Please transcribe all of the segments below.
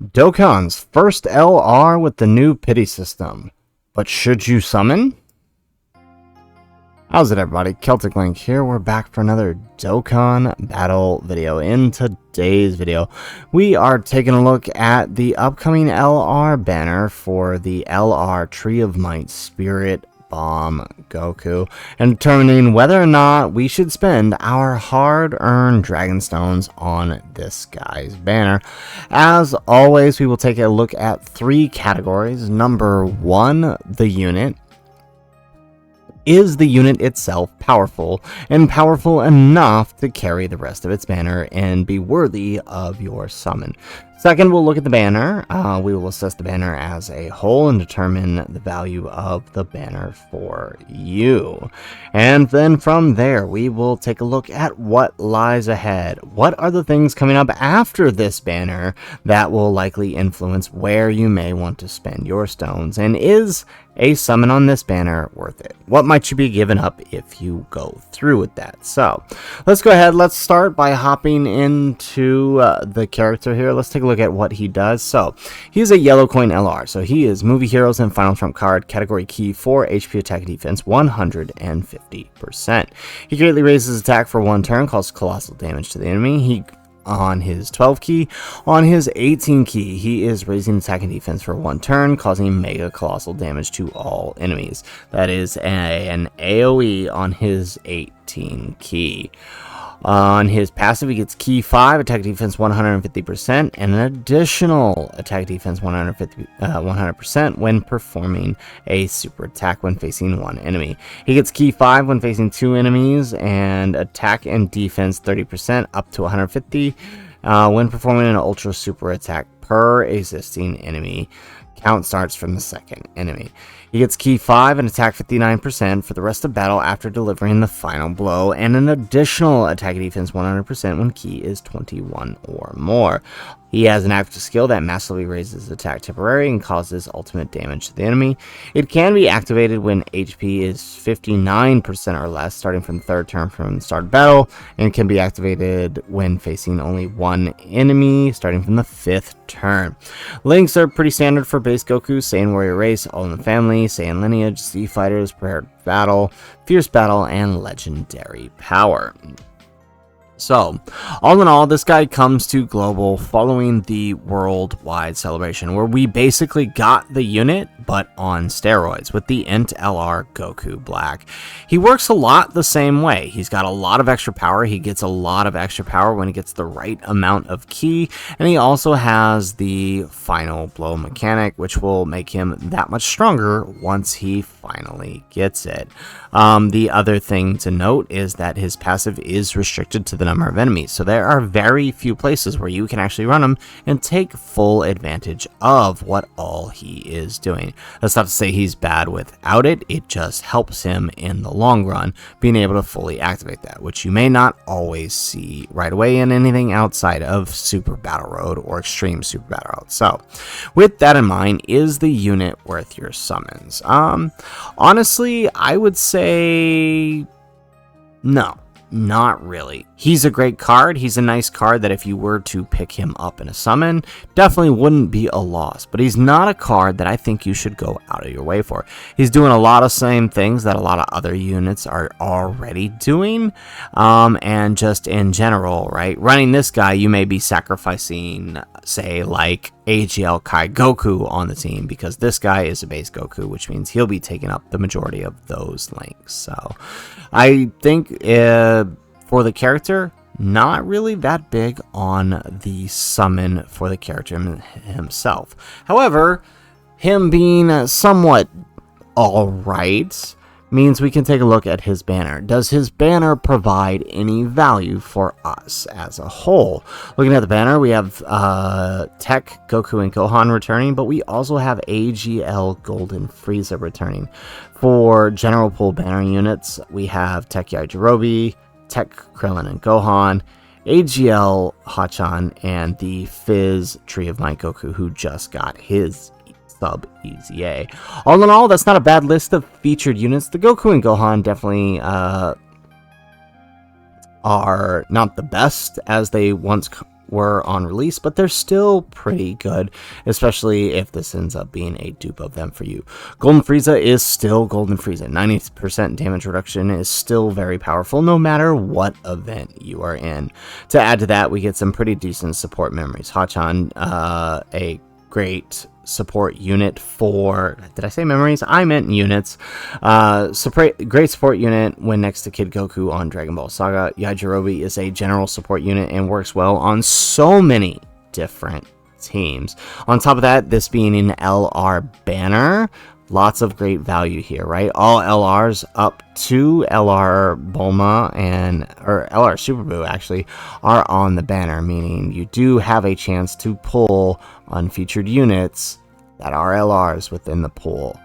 DOKKAN'S first LR with the new pity system. But should you summon? How's it, everybody? Celtic Link here. We're back for another Dokkan battle video. In today's video, we are taking a look at the upcoming LR banner for the LR Tree of Might Spirit Bomb Goku, and determining whether or not we should spend our hard-earned Dragon Stones on this guy's banner. As always, we will take a look at three categories. Number one, the unit. Is the unit itself powerful, and powerful enough to carry the rest of its banner and be worthy of your summon? Second, we'll look at the banner. We will assess the banner as a whole and determine the value of the banner for you. And then from there, we will take a look at what lies ahead. What are the things coming up after this banner that will likely influence where you may want to spend your stones? And is a summon on this banner worth it? What might you be giving up if you go through with that? So let's go ahead. Let's start by hopping into the character here. Let's take a look at what he does. So he's a yellow coin LR. So he is movie heroes and final trump card, category key 4 HP attack and defense 150%. He greatly raises his attack for one turn, causes colossal damage to the enemy. On his 12 key, on his 18 key, he is raising attack and defense for one turn, causing mega colossal damage to all enemies. That is an AoE on his 18 key. On his passive, he gets key 5, attack defense 150%, and an additional attack defense 100% when performing a super attack when facing one enemy. He gets key 5 when facing two enemies, and attack and defense 30% up to 150 when performing an ultra super attack per existing enemy. Count starts from the second enemy. He gets key 5 and attack 59% for the rest of battle after delivering the final blow, and an additional attack defense 100% when key is 21 or more. He has an active skill that massively raises attack temporary and causes ultimate damage to the enemy. It can be activated when HP is 59% or less, starting from the third turn from the start of battle, and can be activated when facing only one enemy, starting from the 5th turn. Links are pretty standard for base Goku: Saiyan Warrior Race, All in the Family, Saiyan Lineage, Z Fighters, Prepared Battle, Fierce Battle, and Legendary Power. So, all in all, this guy comes to global following the worldwide celebration, where we basically got the unit, but on steroids, with the Int LR Goku Black. He works a lot the same way. He's got a lot of extra power. He gets a lot of extra power when he gets the right amount of ki, and he also has the final blow mechanic, which will make him that much stronger once he finally gets it. The other thing to note is that his passive is restricted to the number of enemies, so there are very few places where you can actually run him and take full advantage of what all he is doing. That's not to say he's bad without it. It just helps him in the long run being able to fully activate that, which you may not always see right away in anything outside of Super Battle Road or Extreme Super Battle Road. So with that in mind, is the unit worth your summons? Honestly, I would say no. Not really. He's a great card. He's a nice card that if you were to pick him up in a summon, definitely wouldn't be a loss. But he's not a card that I think you should go out of your way for. He's doing a lot of same things that a lot of other units are already doing. And just in general, right? Running this guy, you may be sacrificing, say, like AGL Kai Goku on the team, because this guy is a base Goku, which means he'll be taking up the majority of those links. So I think for the character, not really that big on the summon for the character himself. However, him being somewhat alright means we can take a look at his banner. Does his banner provide any value for us as a whole? Looking at the banner, we have Tech, Goku, and Gohan returning, but we also have AGL Golden Frieza returning. For general pool banner units, we have Tech Yajirobe, Tech Krillin and Gohan, AGL Hachan, and the Fizz Tree of Might Goku, who just got his sub EZA. All in all, that's not a bad list of featured units. The Goku and Gohan definitely are not the best as they once were on release, but they're still pretty good, especially if this ends up being a dupe of them for you. Golden Frieza is still Golden Frieza. 90% damage reduction is still very powerful no matter what event you are in. To add to that, we get some pretty decent support memories. Hachan, a great support unit for, did I say memories? I meant units. Great support unit when next to Kid Goku on Dragon Ball Saga. Yajirobe is a general support unit and works well on so many different teams. On top of that, this being an LR banner, lots of great value here, right? All LRs up to LR Bulma or LR Super Buu actually are on the banner, meaning you do have a chance to pull unfeatured units that are LRs within the pool.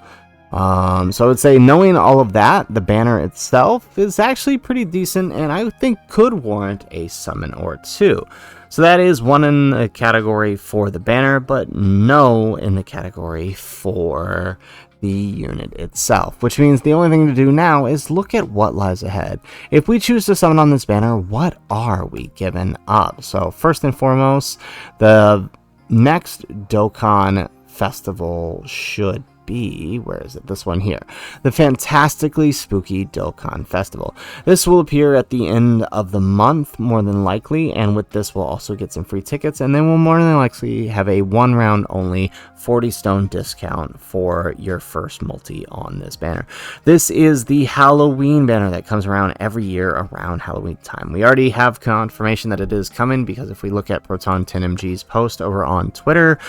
So I would say, knowing all of that, the banner itself is actually pretty decent and I think could warrant a summon or two. So that is one in the category for the banner, but no in the category for the unit itself, which means the only thing to do now is look at what lies ahead. If we choose to summon on this banner, what are we giving up? So first and foremost, the next Dokkan festival should be, where is it? This one here. The Fantastically Spooky Dokkan Festival. This will appear at the end of the month, more than likely, and with this we'll also get some free tickets, and then we'll more than likely have a 1 round only 40 stone discount for your first multi on this banner. This is the Halloween banner that comes around every year around Halloween time. We already have confirmation that it is coming, because if we look at Proton 10MG's post over on Twitter,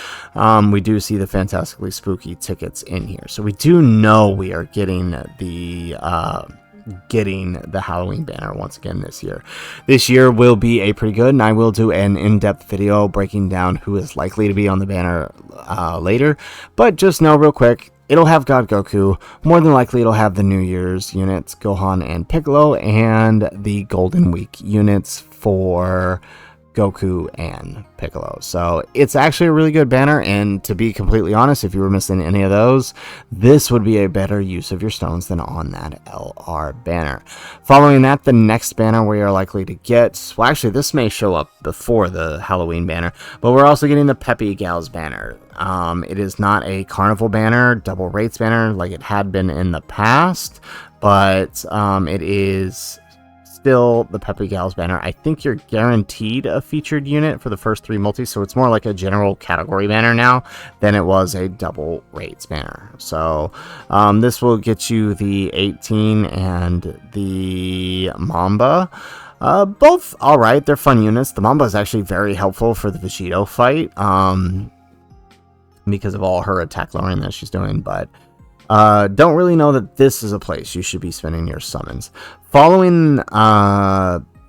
we do see the Fantastically Spooky tickets in here, so we do know we are getting the Halloween banner once again this year. This year will be a pretty good, and I will do an in-depth video breaking down who is likely to be on the banner later, but just know real quick, it'll have God Goku. More than likely it'll have the New Year's units, Gohan and Piccolo, and the Golden Week units for Goku and Piccolo. So it's actually a really good banner, and to be completely honest, if you were missing any of those, this would be a better use of your stones than on that LR banner. Following that, the next banner we are likely to get, well actually this may show up before the Halloween banner, but we're also getting the Peppy Gals banner. It is not a carnival banner, double rates banner like it had been in the past, but it is still the Peppy Gals banner. I think you're guaranteed a featured unit for the first 3 multis, so it's more like a general category banner now than it was a double rates banner. So this will get you the 18 and the Mamba. Both alright, they're fun units. The Mamba is actually very helpful for the Vegito fight because of all her attack lowering that she's doing, but don't really know that this is a place you should be spending your summons. Following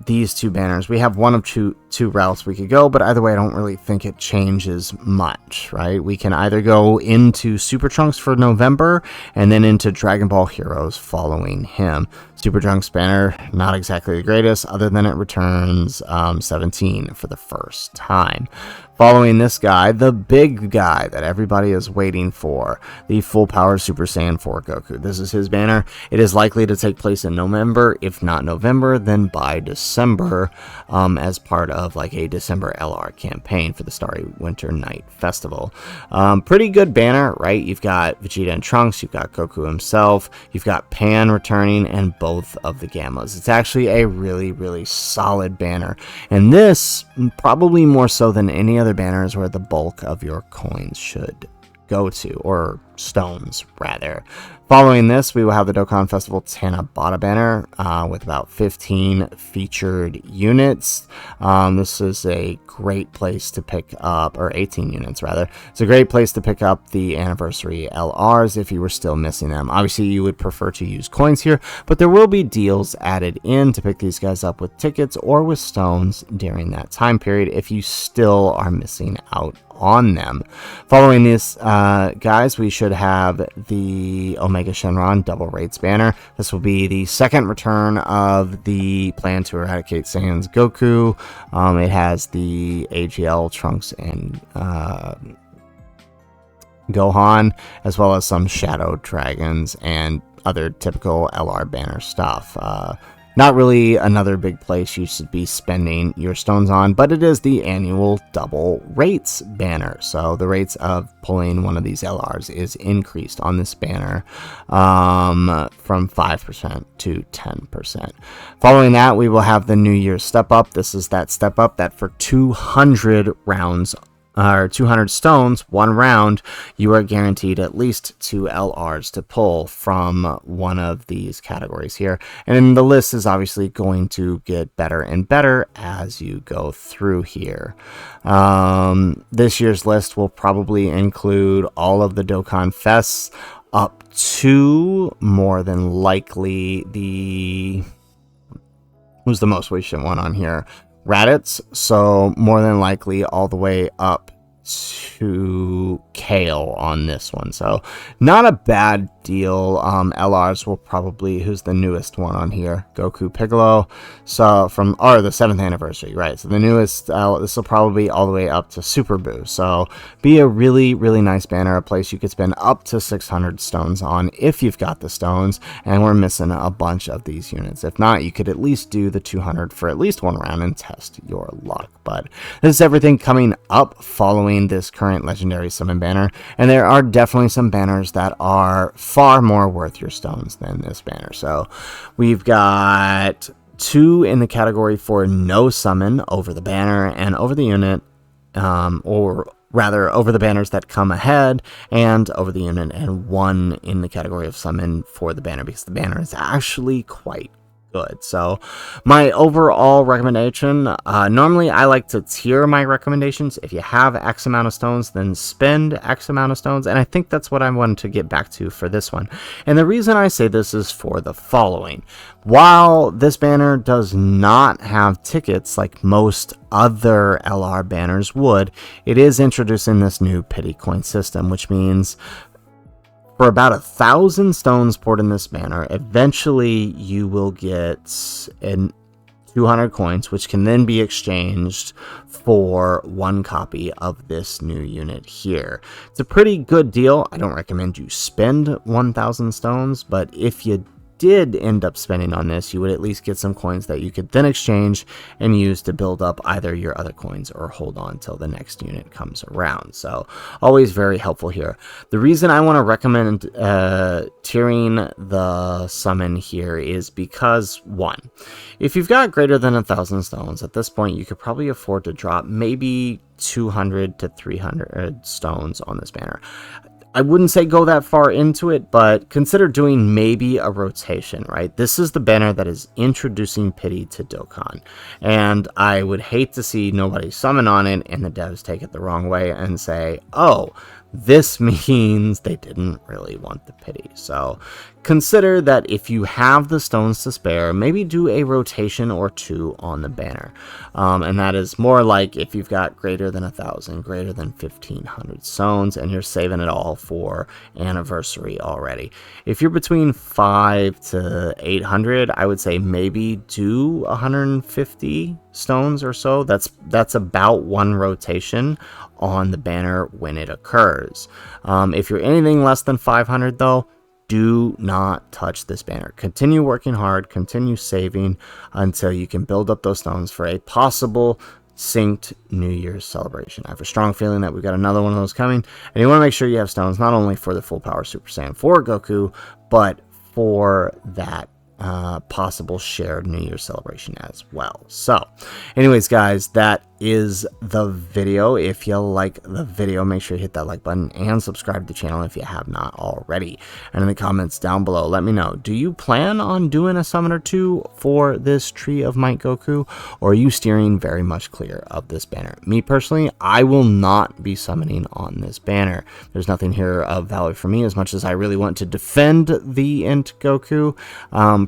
these 2 banners, we have one of two routes we could go, but either way I don't really think it changes much, right? We can either go into Super Trunks for November and then into Dragon Ball Heroes following him. Super Trunks banner, not exactly the greatest, other than it returns 17 for the first time. Following this guy, the big guy that everybody is waiting for, the Full Power Super Saiyan 4 Goku. This is his banner. It is likely to take place in November. If not November, then by December, as part of like a December LR campaign for the Starry Winter Night Festival. Pretty good banner, right? You've got Vegeta and Trunks, you've got Goku himself, you've got Pan returning, and both of the Gammas. It's actually a really, really solid banner. And this, probably more so than any other banner, is where the bulk of your coins should go to, or stones rather. Following this, we will have the Dokkan Festival Tanabata banner with about 15 featured units. This is a great place to pick up, or 18 units rather. It's a great place to pick up the anniversary LRs if you were still missing them. Obviously, you would prefer to use coins here, but there will be deals added in to pick these guys up with tickets or with stones during that time period if you still are missing out on them. Following this, guys, we should have the Omega Shenron double rates banner. This will be the second return of the plan to eradicate Saiyan's Goku. It has the AGL, Trunks, and Gohan, as well as some Shadow Dragons and other typical LR banner stuff. Not really another big place you should be spending your stones on, but it is the annual double rates banner. So the rates of pulling one of these LRs is increased on this banner from 5% to 10%. Following that, we will have the New Year's step up. This is that step up that for 200 rounds or 200 stones, one round, you are guaranteed at least 2 LRs to pull from one of these categories here. And the list is obviously going to get better and better as you go through here. This year's list will probably include all of the Dokkan Fests up to more than likely the... Who's the most recent one on here? Raditz, so more than likely all the way up to Kale on this one. So not a bad deal. LRs will probably, who's the newest one on here? Goku Piccolo. So from, or the 7th anniversary, right? So the newest, this will probably be all the way up to Super Boo. So be a really, really nice banner, a place you could spend up to 600 stones on if you've got the stones, and we're missing a bunch of these units. If not, you could at least do the 200 for at least one round and test your luck. But this is everything coming up following this current legendary summon banner, and there are definitely some banners that are far more worth your stones than this banner. So we've got 2 in the category for no summon over the banner and over the unit, or rather over the banners that come ahead and over the unit, and 1 in the category of summon for the banner because the banner is actually quite good. So my overall recommendation, normally I like to tier my recommendations. If you have X amount of stones, then spend X amount of stones, and I think that's what I wanted to get back to for this one. And the reason I say this is for the following. While this banner does not have tickets like most other LR banners would, it is introducing this new pity coin system, which means for about 1,000 stones poured in this banner, eventually you will get 200 coins, which can then be exchanged for 1 copy of this new unit here. It's a pretty good deal. I don't recommend you spend 1,000 stones, but if you did end up spending on this, you would at least get some coins that you could then exchange and use to build up either your other coins or hold on till the next unit comes around. So always very helpful here. The reason I want to recommend tiering the summon here is because, 1, if you've got greater than 1,000 stones, at this point you could probably afford to drop maybe 200 to 300 stones on this banner. I wouldn't say go that far into it, but consider doing maybe a rotation, right? This is the banner that is introducing pity to Dokkan, and I would hate to see nobody summon on it and the devs take it the wrong way and say, oh, this means they didn't really want the pity. So consider that if you have the stones to spare, maybe do a rotation or 2 on the banner. And that is more like if you've got greater than 1,000, greater than 1,500 stones, and you're saving it all for anniversary already. If you're between 5 to 800, I would say maybe do 150 stones or so. That's about 1 rotation on the banner when it occurs. If you're anything less than 500 though, do not touch this banner. Continue working hard, continue saving until you can build up those stones for a possible synced New Year's celebration. I have a strong feeling that we've got another one of those coming, and you want to make sure you have stones not only for the full power Super Saiyan 4 Goku, but for that possible shared New Year's celebration as well. So anyways guys, that is the video. If you like the video, make sure you hit that like button and subscribe to the channel if you have not already. And in the comments down below, let me know, do you plan on doing a summon or 2 for this Tree of Might Goku, or are you steering very much clear of this banner? Me personally, I will not be summoning on this banner. There's nothing here of value for me, as much as I really want to defend the Int Goku.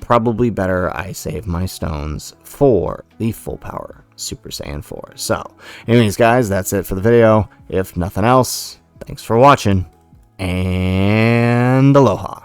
Probably better I save my stones for the full power Super Saiyan 4. So anyways guys, that's it for the video. If nothing else, thanks for watching, and aloha.